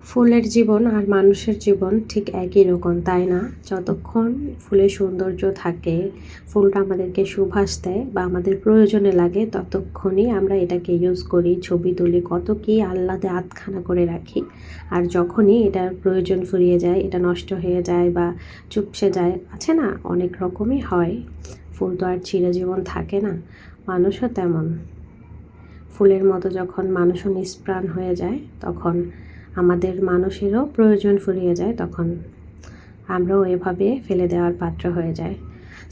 ফুলের জীবন আর মানুষের জীবন ঠিক একই রকম, তাই না? যতক্ষণ ফুলের সৌন্দর্য থাকে, ফুলটা আমাদেরকে সুবাস দেয় বা আমাদের প্রয়োজনে লাগে, ততক্ষণই আমরা এটাকে ইউজ করি, ছবি তুলি, কত কী আহ্লাদে আধখানা করে রাখি। আর যখনই এটার প্রয়োজন ফুরিয়ে যায়, এটা নষ্ট হয়ে যায় বা চুপসে যায়, আছে না, অনেক রকমই হয়। ফুল তো আর চিরজীবন থাকে না, মানুষও তেমন। ফুলের মতো যখন মানুষও নিষ্প্রাণ হয়ে যায়, তখন আমাদের মানুষেরও প্রয়োজন ফুরিয়ে যায়, তখন আমরাও এভাবে ফেলে দেওয়ার পাত্র হয়ে যায়।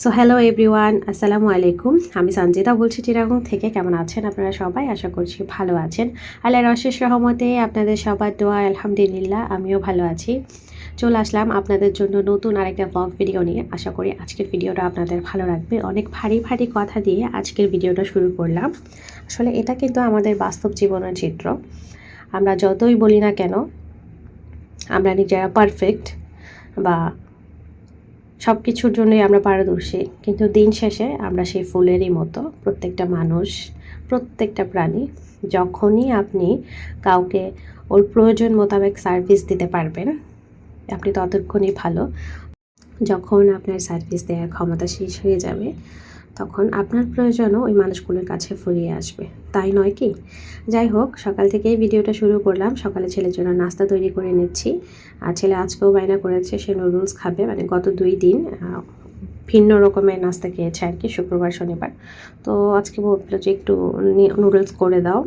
সো হ্যালো এভরিওয়ান, আসসালামু আলাইকুম। আমি সঞ্জিতা বলছি চিটাগং থেকে। কেমন আছেন আপনারা সবাই? আশা করছি ভালো আছেন। আল্লাহর অশেষ রহমতে আপনাদের সবার দোয়া, আলহামদুলিল্লাহ আমিও ভালো আছি। চলে আসলাম আপনাদের জন্য নতুন আরেকটা ব্লগ ভিডিও নিয়ে। আশা করি আজকের ভিডিওটা আপনাদের ভালো লাগবে। অনেক ভারী ভারী কথা দিয়ে আজকের ভিডিওটা শুরু করলাম। আসলে এটা কিন্তু আমাদের বাস্তব জীবনের চিত্র। আমরা যতই বলি না কেন আমরা নিজেরা পারফেক্ট বা সব কিছুর জন্যই আমরা পারদর্শী, কিন্তু দিন শেষে আমরা সেই ফুলেরই মতো। প্রত্যেকটা মানুষ, প্রত্যেকটা প্রাণী, যখনই আপনি কাউকে ওর প্রয়োজন মোতাবেক সার্ভিস দিতে পারবেন, আপনি ততক্ষণই ভালো। যখন আপনার সার্ভিস দেওয়ার ক্ষমতা শেষ হয়ে যাবে, তখন আপনার প্রয়োজনও ওই মানুষগুলোর কাছে ফুরিয়ে আসবে, তাই নয় কি? যাই হোক, সকাল থেকেই ভিডিওটা শুরু করলাম। সকালে ছেলের জন্য নাস্তা তৈরি করে নিচ্ছি। আর ছেলে আজকেও বায়না করেছে, সে নুডলস খাবে। মানে গত 2 দিন ভিন্ন রকমের নাস্তা খেয়েছে আর কি, শুক্রবার শনিবার। তো আজকে বললো যে একটু নুডলস করে দাও।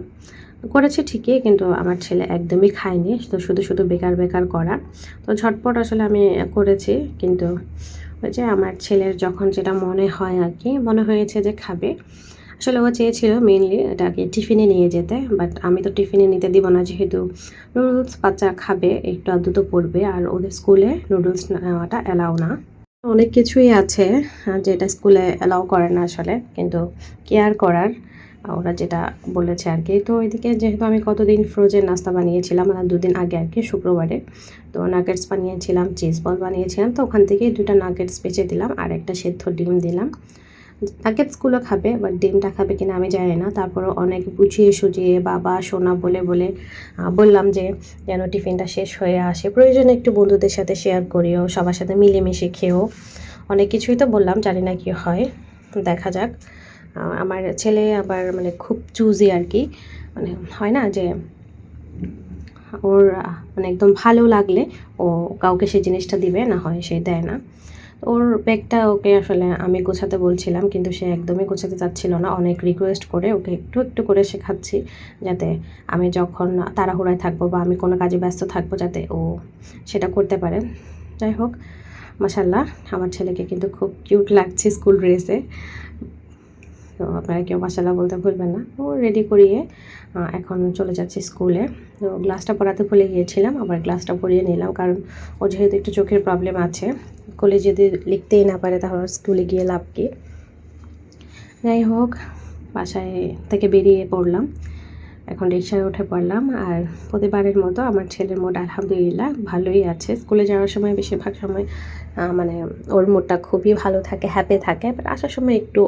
করেছে ঠিকই, কিন্তু আমার ছেলে একদমই খায়নি, তো শুধু শুধু বেকার বেকার করা। তো ঝটপট আসলে আমি করেছি, কিন্তু ওই যে আমার ছেলের যখন যেটা মনে হয় আর কি, মনে হয়েছে যে খাবে। আসলে ও চেয়েছিল মেনলি এটাকে টিফিনে নিয়ে যেতে, বাট আমি তো টিফিনে নিতে দিব না, যেহেতু নুডলস বাচ্চা খাবে, একটু আধটু তো পড়বে, আর ওদের স্কুলে নুডলস নেওয়াটা অ্যালাউ না। অনেক কিছুই আছে যেটা স্কুলে অ্যালাউ করে না আসলে, কিন্তু কেয়ার করার ওরা যেটা বলেছে আর কি। তো ওইদিকে যেহেতু আমি কতদিন ফ্রোজেন নাস্তা বানিয়েছিলাম, মানে 2 দিন আগে আর কি, শুক্রবারে, তো নাগেটস বানিয়েছিলাম, চিজ বল বানিয়েছিলাম, তো ওখান থেকেই 2টা নাগেটস বেঁচে দিলাম আর একটা সেদ্ধ ডিম দিলাম। নাগেটসগুলো খাবে, বাট ডিমটা খাবে কিনা আমি জানি না। তারপরও অনেক বুঝিয়ে সুঝিয়ে বাবা সোনা বলে বলে বললাম যে যেন টিফিনটা শেষ হয়ে আসে, প্রয়োজনে একটু বন্ধুদের সাথে শেয়ার করিও, সবার সাথে মিলেমিশে খেও। অনেক কিছুই তো বললাম, জানি না কি হয়, দেখা যাক। আমার ছেলে আবার মানে খুব চুজি আর কি, মানে হয় না যে ওর মানে একদম ভালো লাগলে ও কাউকে সেই জিনিসটা দিবে, না হয় সে দেয় না। ওর ব্যাগটা ওকে আসলে আমি গোছাতে বলছিলাম, কিন্তু সে একদমই গোছাতে চাচ্ছিল না। অনেক রিকোয়েস্ট করে ওকে একটু একটু করে শেখাচ্ছি, যাতে আমি যখন তাড়াহুড়ায় থাকবো বা আমি কোনো কাজে ব্যস্ত থাকবো, যাতে ও সেটা করতে পারে। যাই হোক, মাশাল্লাহ আমার ছেলেকে কিন্তু খুব কিউট লাগছে স্কুল ড্রেসে। তো আপনারা কেউ মাশাল্লাহ বলতে ভুলবেন না। ও রেডি করিয়ে এখন চলে যাচ্ছে স্কুলে। তো গ্লাসটা পরাতে ভুলে গিয়েছিলাম, আবার গ্লাসটা পরিয়ে নিলাম, কারণ ও যেহেতু একটু চোখের প্রবলেম আছে, স্কুলে যদি লিখতেই না পারে তাহলে স্কুলে গিয়ে লাভ কি। যাই হোক, বাসায় থেকে বেরিয়ে পড়লাম, এখন রিকশায় উঠে পড়লাম। আর প্রতিবারের মতো আমার ছেলের মুড আলহামদুলিল্লাহ ভালোই আছে। স্কুলে যাওয়ার সময় বেশিরভাগ সময় মানে ওর মুডটা খুবই ভালো থাকে, হ্যাপি থাকে, বাট আসার সময় একটু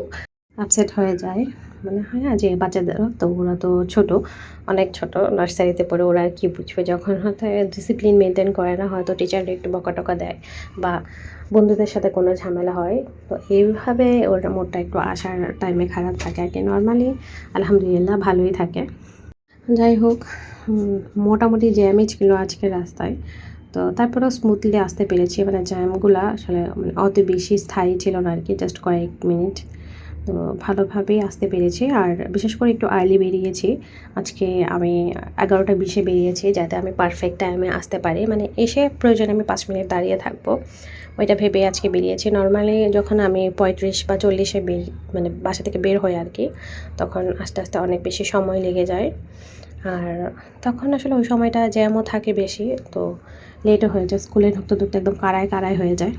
আপসেট হয়ে যায়। মানে হয় না যে বাচ্চাদেরও তো, ওরা তো ছোট, অনেক ছোট, নার্সারিতে পড়ে, ওরা আর কি বুঝবে। যখন হয়তো ডিসিপ্লিন মেনটেন করে না, হয়তো টিচাররা একটু বকাটকা দেয় বা বন্ধুদের সাথে কোনো ঝামেলা হয়, তো এইভাবে ওর মুডটা একটু আসার টাইমে খারাপ থাকে আর কি। নর্মালি আলহামদুলিল্লাহ ভালোই থাকে। যাই হোক, মোটামুটি জ্যামই ছিল আজকে রাস্তায়, তো তারপরেও স্মুথলি আসতে পেরেছি। মানে জ্যামগুলো আসলে মানে অত বেশি স্থায়ী ছিল না আর কি, জাস্ট কয়েক মিনিট। তো ভালোভাবেই আসতে পেরেছি, আর বিশেষ করে একটু আর্লি বেরিয়েছি আজকে। আমি 11টা 20-এ বেরিয়েছি, যাতে আমি পারফেক্ট টাইমে আসতে পারি, মানে এসে প্রয়োজনে আমি 5 মিনিট দাঁড়িয়ে থাকবো, ওইটা ভেবে আজকে বেরিয়েছি। নর্মালি যখন আমি 35 বা 40-এ মানে বাসা থেকে বের হই আর কি, তখন আস্তে আস্তে অনেক বেশি সময় লেগে যায়, আর তখন আসলে ওই সময়টা জ্যামও থাকে বেশি, তো লেটও হয়ে যায়। স্কুলে ঢুকতে ঢুকতে একদম কারায় কারায় হয়ে যায়,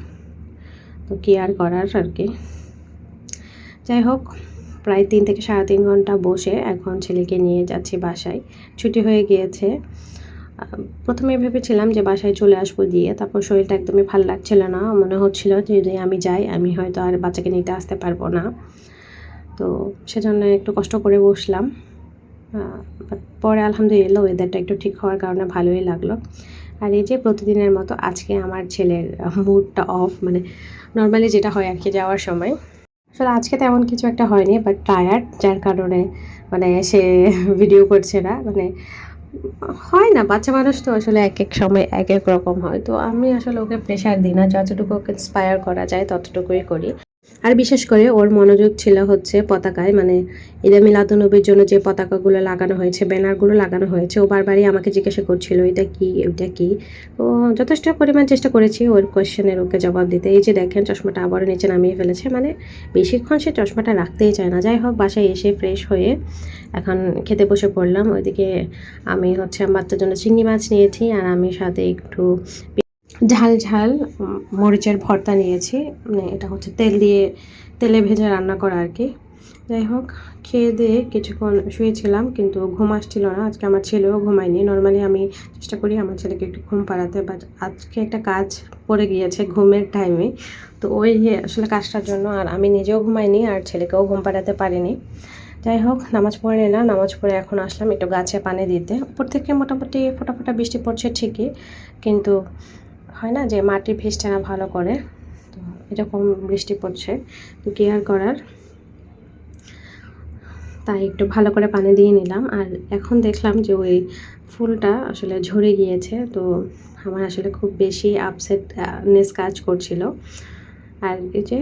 তো কী আর করার আর কি। যাই হোক, প্রায় 3 থেকে 3.5 ঘন্টা বসে এখন ছেলেকে নিয়ে যাচ্ছি বাসায়। ছুটি হয়ে গিয়েছে। প্রথমে ভেবেছিলাম যে বাসায় চলে আসবো দিয়ে, তারপর শরীরটা একদমই ভালো লাগছিল না, মনে হচ্ছিল যে যদি আমি যাই আমি হয়তো আর বাচ্চাকে নিতে আসতে পারবো না। তো সেজন্য একটু কষ্ট করে বসলাম, বাট পরে আলহামদুলিল্লাহ ওয়েদারটা একটু ঠিক হওয়ার কারণে ভালোই লাগলো। আর এই যে প্রতিদিনের মতো আজকে আমার ছেলের মুডটা অফ, মানে নর্মালি যেটা হয় আর কি যাওয়ার সময়। আসলে আজকে তেমন কিছু একটা হয়নি, বাট টায়ার্ড, যার কারণে মানে সে ভিডিও করছে না। মানে হয় না, বাচ্চা মানুষ তো আসলে এক এক সময় এক এক রকম হয়। তো আমি আসলে ওকে প্রেশার দিই না, যতটুকু ওকে ইন্সপায়ার করা যায় ততটুকুই করি। আর বিশেষ করে ওর মনোযোগ ছিল হচ্ছে পতাকায়, মানে ঈদে মিলাদুন্নবীর জন্য যে পতাকাগুলো লাগানো হয়েছে, ব্যানারগুলো লাগানো হয়েছে, ও বারবারই আমাকে জিজ্ঞাসা করছিল এটা কি ওইটা কি। তো যথেষ্ট পরিমাণ চেষ্টা করেছি ওর কোয়েশ্চেনের ওকে জবাব দিতে। এই যে দেখেন চশমাটা আবারও নিচে নামিয়ে ফেলেছে, মানে বেশিক্ষণ সে চশমাটা রাখতেই চায় না। যাই হোক, বাসায় এসে ফ্রেশ হয়ে এখন খেতে বসে পড়লাম। ওইদিকে আমি হচ্ছে আমার বাচ্চার জন্য চিংড়ি মাছ নিয়েছি, আর আমি সাথে একটু ঝাল ঝাল মরিচের ভর্তা নিয়েছি। মানে এটা হচ্ছে তেলে ভেজে রান্না করা আর কি। যাই হোক, খেয়ে দিয়ে কিছুক্ষণ শুয়েছিলাম, কিন্তু ঘুম আসছিল না। আজকে আমার ছেলেও ঘুমায়নি। নর্মালি আমি চেষ্টা করি আমার ছেলেকে একটু ঘুম পাড়াতে, বাট আজকে একটা কাজ পড়ে গিয়েছে ঘুমের টাইমে। তো ওই আসলে কাজটার জন্য আর আমি নিজেও ঘুমাইনি, আর ছেলেকেও ঘুম পাড়াতে পারিনি। যাই হোক, নামাজ পড়ে নিলাম। নামাজ পড়ে এখন আসলাম একটু গাছে পানি দিতে। উপর থেকে মোটামুটি ফোঁটা ফোঁটা বৃষ্টি পড়ছে ঠিকই, কিন্তু হয় না যে মাটি ভিজছে না ভালো করে, তো এরকম বৃষ্টি পড়ছে। তো কি আর করার, তাই একটু ভালো করে পানি দিয়ে নিলাম। আর এখন দেখলাম যে ওই ফুলটা আসলে ঝরে গিয়েছে। তো আমার আসলে খুব বেশি আপসেটনেস কাজ করছিল। আর এই যে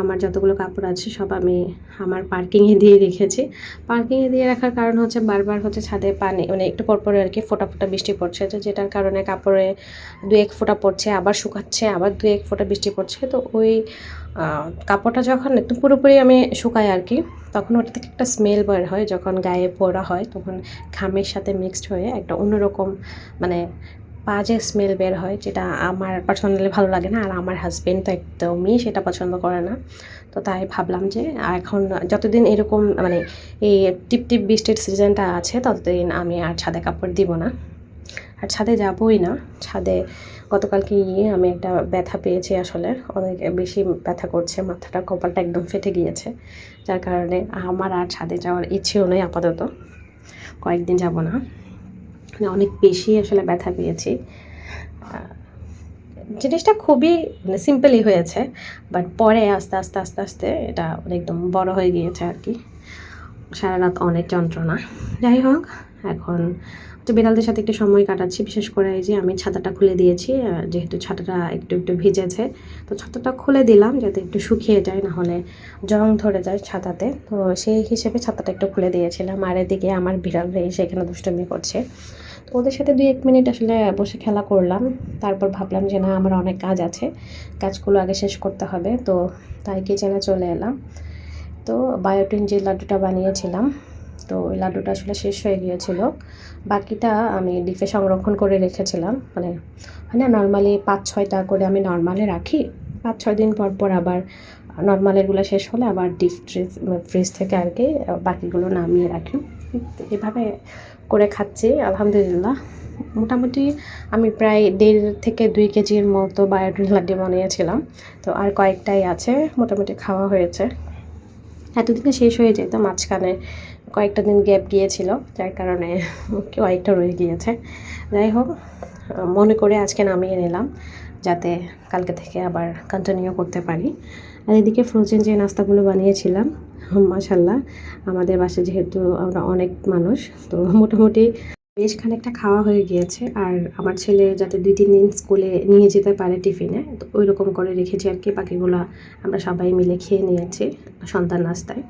আমার যতগুলো কাপড় আছে সব আমি আমার পার্কিংয়ে দিয়ে রেখেছি। পার্কিংয়ে দিয়ে রাখার কারণ হচ্ছে বারবার হচ্ছে ছাদে পানি, মানে একটু পরপরে আর কি ফোঁটা ফোঁটা বৃষ্টি পড়ছে, তো যেটার কারণে কাপড়ে দু এক ফোঁটা পড়ছে, আবার শুকাচ্ছে, আবার দু এক ফোঁটা বৃষ্টি পড়ছে। তো ওই কাপড়টা যখন একটু পুরোপুরি আমি শুকাই আর কি, তখন ওটা থেকে একটা স্মেল বের হয়। যখন গায়ে পরা হয় তখন ঘামের সাথে মিক্সড হয়ে একটা অন্যরকম মানে বাজে স্মেল বের হয়, যেটা আমার পার্সোনালি ভালো লাগে না। আর আমার হাজবেন্ড তো একদমই সেটা পছন্দ করে না। তো তাই ভাবলাম যে এখন যতদিন এরকম মানে এই টিপ টিপ বৃষ্টির সিজনটা আছে ততদিন আমি আর ছাদে কাপড় দিব না, আর ছাদে যাবই না। ছাদে গতকালকে গিয়ে আমি একটা ব্যথা পেয়েছি, আসলে অনেক বেশি ব্যথা করছে, মাথাটা কপালটা একদম ফেটে গিয়েছে, যার কারণে আমার আর ছাদে যাওয়ার ইচ্ছেও নেই আপাতত। কয়েকদিন যাব না, মানে অনেক বেশি আসলে ব্যথা পেয়েছি। জিনিসটা খুবই মানে সিম্পলই হয়েছে, বাট পরে আস্তে আস্তে আস্তে আস্তে এটা একদম বড় হয়ে গিয়েছে আর কি। সারা রাত অনেক যন্ত্রণা। যাই হোক, এখন তো বিড়ালদের সাথে একটু সময় কাটাচ্ছি। বিশেষ করে এই যে আমি ছাতাটা খুলে দিয়েছি, যেহেতু ছাতাটা একটু একটু ভিজেছে, তো ছাতাটা খুলে দিলাম যাতে একটু শুকিয়ে যায়, না হলে জং ধরে যায় ছাতাতে। তো সেই হিসেবে ছাতাটা একটু খুলে দিয়েছিলাম। আর এদিকে আমার বিড়ালরা এসে এখানে দুষ্টুমি করছে। তো ওদের সাথে 2-1 মিনিট আসলে বসে খেলা করলাম। তারপর ভাবলাম যে না, আমার অনেক কাজ আছে, কাজগুলো আগে শেষ করতে হবে। তো তাই কিচেনে চলে এলাম। তো বায়োটিন যে লাড্ডুটা বানিয়েছিলাম, তো ওই লাড্ডুটা আসলে শেষ হয়ে গিয়েছিল। বাকিটা আমি ডিপে সংরক্ষণ করে রেখেছিলাম। মানে হয় না, নর্মালি 5-6টা করে আমি নর্মালে রাখি, 5-6 দিন পর পর আবার নর্মালেরগুলো শেষ হলে আবার ফ্রিজ থেকে আর কি বাকিগুলো নামিয়ে রাখি। এভাবে করে খাচ্ছি আলহামদুলিল্লাহ। মোটামুটি আমি প্রায় 1.5 থেকে 2 কেজির মতো বায়োটিন লাড্ডু বানিয়েছিলাম। তো আর কয়েকটাই আছে, মোটামুটি খাওয়া হয়েছে। এতদিনে শেষ হয়ে যেত, মাঝখানে কয়েকটা দিন গ্যাপ গিয়েছিল, যার কারণে কয়েকটা রয়ে গিয়েছে। যাই হোক, মনে করে আজকে নামিয়ে নিলাম যাতে কালকে থেকে আবার কন্টিনিউ করতে পারি। আর এদিকে ফ্রোজেন যে নাস্তাগুলো বানিয়েছিলাম, মাশাল্লাহ আমাদের বাসায় যেহেতু আমরা অনেক মানুষ, তো মোটামুটি বেশ খানিকটা খাওয়া হয়ে গিয়েছে। আর আমার ছেলে যাতে 2-3 দিন স্কুলে নিয়ে যেতে পারে টিফিনে, তো ওই রকম করে রেখেছি আর কি। বাকিগুলো আমরা সবাই মিলে খেয়ে নিয়েছি সন্ধ্যার নাস্তায়।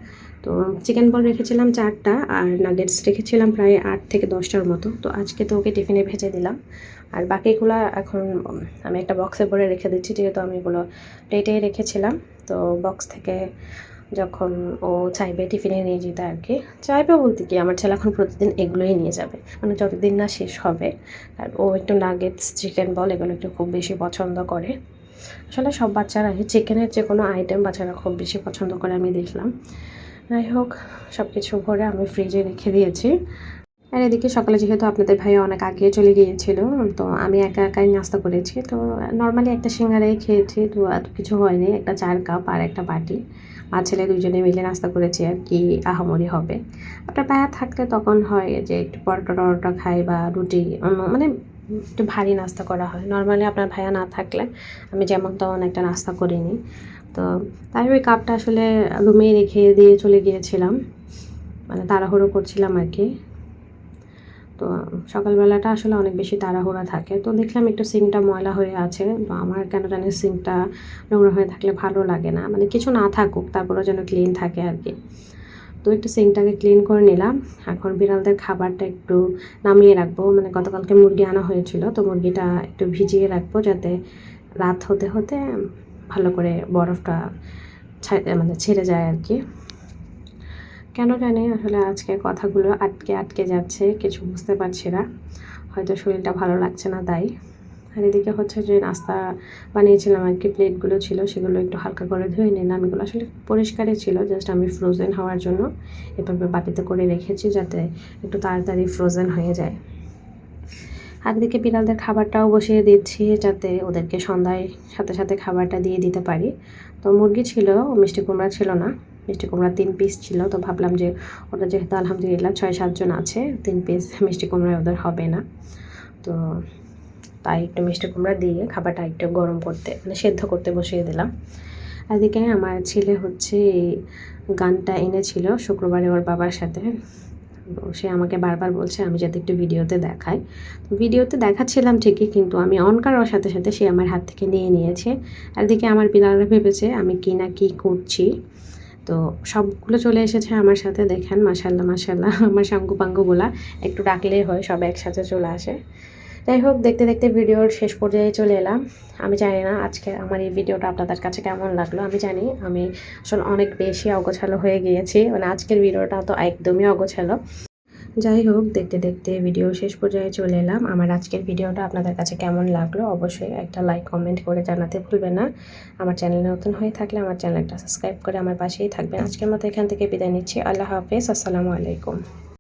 তো চিকেন বল রেখেছিলাম 4টা, আর নাগেটস রেখেছিলাম প্রায় 8 থেকে 10টার মতো। তো আজকে তো ওকে টিফিনে ভেজে দিলাম, আর বাকিগুলো এখন আমি একটা বক্সে ভরে রেখে দিচ্ছি, যেহেতু আমি এগুলো প্লেটেই রেখেছিলাম। তো বক্স থেকে যখন ও চাইবে টিফিনে নিয়ে যেতে আর কি, চাইবে বলতে কি আমার ছেলে এখন প্রতিদিন এগুলোই নিয়ে যাবে, মানে যতদিন না শেষ হবে। আর ও একটু নাগেটস, চিকেন বল এগুলো একটু খুব বেশি পছন্দ করে। আসলে সব বাচ্চারাই চিকেনের যে কোনো আইটেম বাচ্চারা খুব বেশি পছন্দ করে আমি দেখলাম। যাই হোক, সব কিছু ভরে আমি ফ্রিজে রেখে দিয়েছি। আর এদিকে সকালে যেহেতু আপনাদের ভাই অনেক আগে চলে গিয়েছিল, তো আমি একা একাই নাস্তা করেছি। তো নর্মালি একটা সিঙ্গারাই খেয়েছি, তো এত কিছু হয়নি। একটা 4 কাপ আর একটা বাটি, মা ছেলে দুজনে মিলে নাস্তা করেছি আর কি। আহামরি হবে আপনার ভাইয়া থাকলে তখন হয় যে একটু পরোটা টরোটা খাই বা রুটি, মানে একটু ভারী নাস্তা করা হয়। নর্মালি আপনার ভাইয়া না থাকলে আমি যেমন তেমন একটা নাস্তা করিনি। তো তাই ওই কাপটা আসলে রুমেই রেখে দিয়ে চলে গিয়েছিলাম, মানে তাড়াহুড়ো করছিলাম আর কি। তো সকালবেলাটা আসলে অনেক বেশি তাড়াহুড়া থাকে। তো দেখলাম একটু সিঙ্কটা ময়লা হয়ে আছে। তো আমার কেন জানি সিঙ্কটা নোংরা হয়ে থাকলে ভালো লাগে না, মানে কিছু না থাকুক তারপরেও যেন ক্লিন থাকে আর কি। তো একটু সিঙ্কটাকে ক্লিন করে নিলাম। এখন বিড়ালদের খাবারটা একটু নামিয়ে রাখবো, মানে গতকালকে মুরগি আনা হয়েছিল, তো মুরগিটা একটু ভিজিয়ে রাখবো যাতে রাত হতে হতে ভালো করে বরফটা মানে ছেড়ে যায় আর কি। কেন জানি আসলে আজকে কথাগুলো আটকে আটকে যাচ্ছে, কিছু বুঝতে পারছি না, হয়তো শরীরটা ভালো লাগছে না তাই। আর এদিকে হচ্ছে যে নাস্তা বানিয়েছিলাম আর কি, প্লেটগুলো ছিল সেগুলো একটু হালকা করে ধুয়ে নিলাম। এগুলো আসলে পরিষ্কারই ছিল, জাস্ট আমি ফ্রোজেন হওয়ার জন্য এভাবে বাটিতে করে রেখেছি যাতে একটু তাড়াতাড়ি ফ্রোজেন হয়ে যায়। আর এদিকে বিড়ালদের খাবারটাও বসিয়ে দিচ্ছি যাতে ওদেরকে সন্ধ্যায় সাথে সাথে খাবারটা দিয়ে দিতে পারি। তো মুরগি ছিল, মিষ্টি কুমড়া ছিল না। মিষ্টি কুমড়া 3 পিস ছিল, তো ভাবলাম যে ওটা যেহেতু আলহামদুলিল্লাহ 6-7 জন আছে, 3 পিস মিষ্টি কুমড়া ওদের হবে না। তো তাই একটু মিষ্টি কুমড়া দিয়ে খাবারটা একটু গরম করতে, মানে সেদ্ধ করতে বসিয়ে দিলাম। এদিকে আমার ছেলে হচ্ছে এই গানটা এনেছিল শুক্রবারে ওর বাবার সাথে। সে আমাকে বারবার বলছে আমি যাতে একটু ভিডিওতে দেখাই। তো ভিডিওতে দেখাচ্ছিলাম ঠিকই, কিন্তু আমি অন করার সাথে সাথে সে আমার হাত থেকে নিয়ে নিয়েছে। আর এদিকে আমার বিড়ালরা ভেবেছে আমি কি না কি করছি। তো সবগুলো চলে এসেছে আমার সাথে, দেখেন মাশাল্লাহ মাশাল্লাহ আমার সাঙ্গু পাঙ্গুগুলা একটু ডাকলেই হয়, সব একসাথে চলে আসে। যাই হোক, দেখতে দেখতে ভিডিওর শেষ পর্যায়ে চলে এলাম। আমি জানি না আজকে আমার এই ভিডিওটা আপনাদের কাছে কেমন লাগলো। আমি জানি আমি আসলে অনেক বেশি অগোছালো হয়ে গিয়েছি, মানে আজকের ভিডিওটা তো একদমই অগোছালো। যাই হোক, দেখতে দেখতে ভিডিও শেষ পর্যায়ে চলে এলাম। আমার আজকের ভিডিওটা আপনাদের কাছে কেমন লাগলো অবশ্যই একটা লাইক কমেন্ট করে জানাতে ভুলবেন না। আমার চ্যানেলে নতুন হয়ে থাকলে আমার চ্যানেলটা সাবস্ক্রাইব করে আমার পাশেই থাকবেন। আজকের মতো এখান থেকে বিদায় নিচ্ছি। আল্লাহ হাফেজ, আসসালামু আলাইকুম।